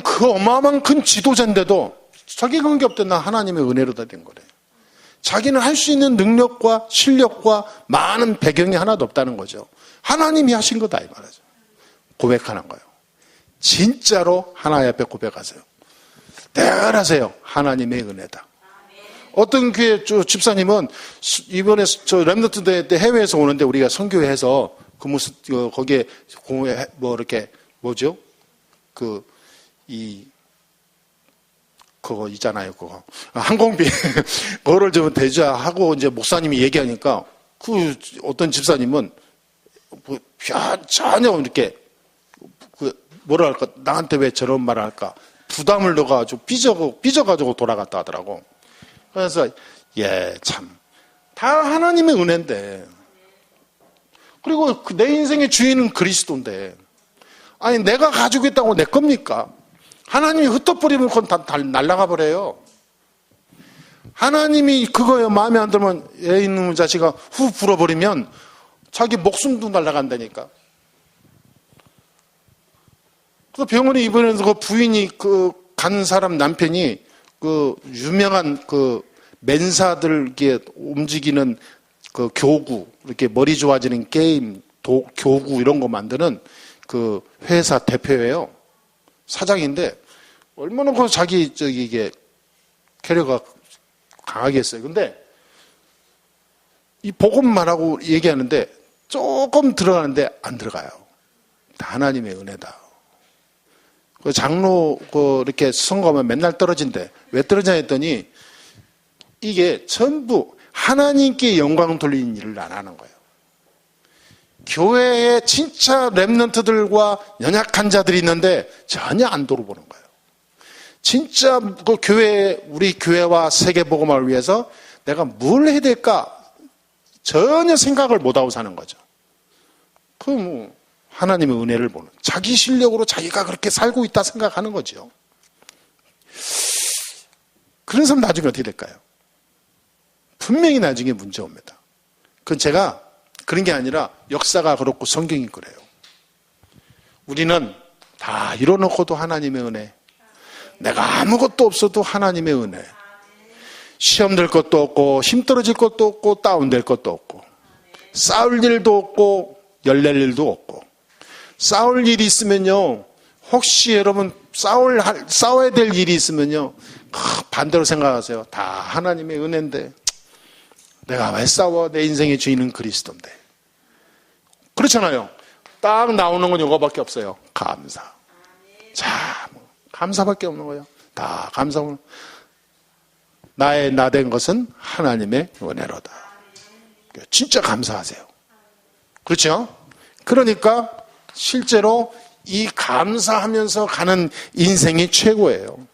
그 어마어마한 큰 지도자인데도 자기가 한 게 없대. 나 하나님의 은혜로 다 된 거래. 자기는 할 수 있는 능력과 실력과 많은 배경이 하나도 없다는 거죠. 하나님이 하신 거다 이 말이죠. 고백하는 거예요. 진짜로 하나님 앞에 고백하세요. 늘 하세요. 하나님의 은혜다. 어떤 교회 집사님은 이번에 렘넌트 때 해외에서 오는데 우리가 선교회해서 거기에 이렇게 뭐죠? 그거 있잖아요, 그거. 항공비. 그거를 좀 대주하고 이제 목사님이 얘기하니까 어떤 집사님은 전혀 이렇게 뭐랄까, 나한테 왜 저런 말을 할까? 부담을 넣어가지고 삐져가지고 돌아갔다 하더라고. 그래서, 참. 다 하나님의 은혜인데. 그리고 내 인생의 주인은 그리스도인데. 내가 가지고 있다고 내 겁니까? 하나님이 흩어버리면 그건 다 날아가 버려요. 하나님이 그거에 마음에 안 들면 애 있는 자식아 후 불어버리면 자기 목숨도 날아간다니까. 그래서 병원에 입원해서 그 부인이 간 사람 남편이 그 유명한 그 맨사들 이렇게 움직이는 그 교구, 이렇게 머리 좋아지는 게임, 교구 이런 거 만드는 그 회사 대표예요. 사장인데 얼마나 그 자기 이게 캐리어가 강하겠어요. 근데 이 복음만 하고 얘기하는데 조금 들어가는데 안 들어가요. 다 하나님의 은혜다. 그 장로 이렇게 선거하면 맨날 떨어진대. 왜 떨어지냐 했더니 이게 전부 하나님께 영광 돌리는 일을 안 하는 거예요. 교회에 진짜 렘넌트들과 연약한 자들이 있는데 전혀 안 돌아보는 거예요. 진짜 그 우리 교회와 세계복음화를 위해서 내가 뭘 해야 될까? 전혀 생각을 못하고 사는 거죠. 하나님의 은혜를 보는, 자기 실력으로 자기가 그렇게 살고 있다 생각하는 거죠. 그런 사람 나중에 어떻게 될까요? 분명히 나중에 문제 옵니다. 그건 제가 그런 게 아니라 역사가 그렇고 성경이 그래요. 우리는 다 이뤄놓고도 하나님의 은혜, 내가 아무것도 없어도 하나님의 은혜, 시험 될 것도 없고 힘 떨어질 것도 없고 다운될 것도 없고 싸울 일도 없고 열낼 일도 없고, 싸울 일이 있으면요, 혹시 여러분 싸워야 될 일이 있으면요, 반대로 생각하세요. 다 하나님의 은혜인데 내가 왜 싸워? 내 인생의 주인은 그리스도인데. 그렇잖아요. 딱 나오는 건 이거밖에 없어요. 감사. 자, 감사밖에 없는 거예요. 다 감사. 나의 나된 것은 하나님의 은혜로다. 진짜 감사하세요. 그렇죠? 그러니까 실제로 이 감사하면서 가는 인생이 최고예요.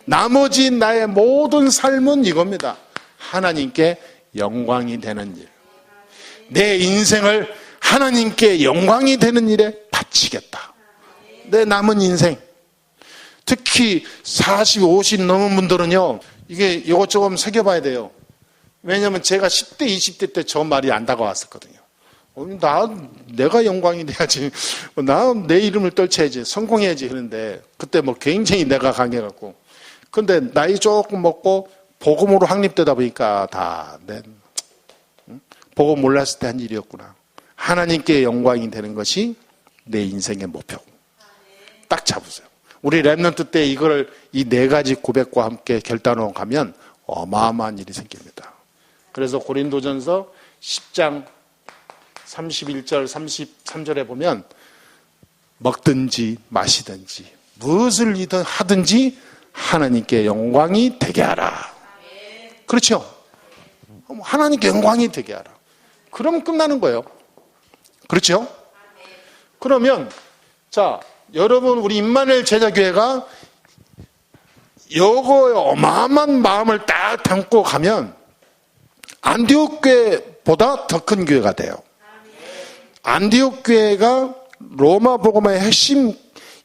나머지 나의 모든 삶은 이겁니다. 하나님께 영광이 되는 일. 내 인생을 하나님께 영광이 되는 일에 바치겠다. 내 남은 인생. 특히 40, 50 넘은 분들은요, 이거 조금 새겨봐야 돼요. 왜냐하면 제가 10대, 20대 때 저 말이 안 다가왔었거든요. 내가 영광이 돼야지. 내 이름을 떨쳐야지. 성공해야지. 그런데 그때 굉장히 내가 강해갖고. 근데 나이 조금 먹고 복음으로 확립되다 보니까 복음 몰랐을 때 한 일이었구나. 하나님께 영광이 되는 것이 내 인생의 목표고. 딱 잡으세요. 우리 렘넌트 때 이걸 이 네 가지 고백과 함께 결단하고 가면 어마어마한 일이 생깁니다. 그래서 고린도전서 10장 31절 33절에 보면 먹든지 마시든지 무엇을 하든지 하나님께 영광이 되게 하라. 그렇죠? 하나님께 영광이 되게 하라. 그러면 끝나는 거예요. 그렇죠? 그러면 자, 여러분, 우리 임마누엘 제자교회가 요거에 어마어마한 마음을 딱 담고 가면 안디옥 교회보다 더 큰 교회가 돼요. 안디옥 교회가 로마 복음화의 핵심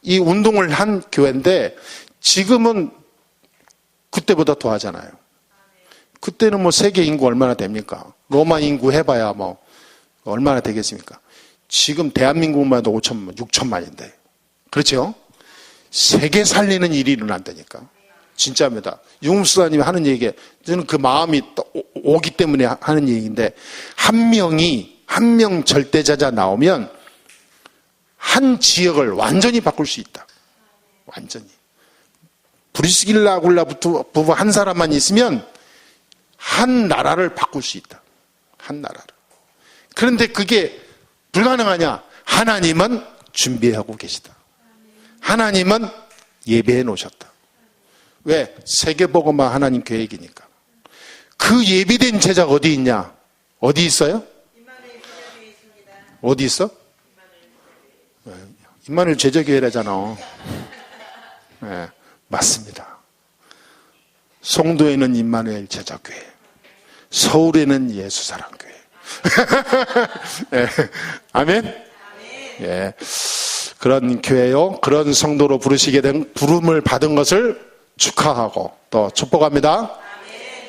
이 운동을 한 교회인데 지금은 그때보다 더 하잖아요. 그때는 세계 인구 얼마나 됩니까? 로마 인구 해봐야 얼마나 되겠습니까? 지금 대한민국만 해도 5천만, 6천만인데. 그렇죠? 세계 살리는 일이 일어난다니까. 진짜입니다. 유무수사님이 하는 얘기에 저는 그 마음이 오기 때문에 하는 얘기인데, 한 명 절대자자 나오면 한 지역을 완전히 바꿀 수 있다. 완전히. 브리스길라 아굴라 부부 한 사람만 있으면 한 나라를 바꿀 수 있다. 한 나라를. 그런데 그게 불가능하냐? 하나님은 준비하고 계시다. 하나님은 예배해 놓으셨다. 왜? 세계복음화 하나님 계획이니까. 그 예비된 제자가 어디 있냐? 어디 있어요? 어디 있어? 임마누엘 제자교회라잖아. 네, 맞습니다. 송도에는 임마누엘 제자교회, 서울에는 예수사랑교회. 네, 아멘? 예, 그런 교회요, 그런 성도로 부름을 받은 것을 축하하고 또 축복합니다.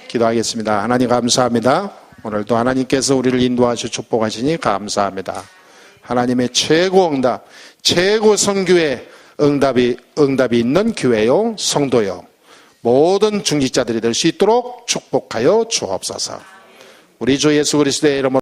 기도하겠습니다. 하나님 감사합니다. 오늘도 하나님께서 우리를 인도하시고 축복하시니 감사합니다. 하나님의 최고 응답, 최고 선교의 응답이 있는 교회요, 성도요, 모든 중직자들이 될 수 있도록 축복하여 주옵소서. 우리 주 예수 그리스도의 이름으로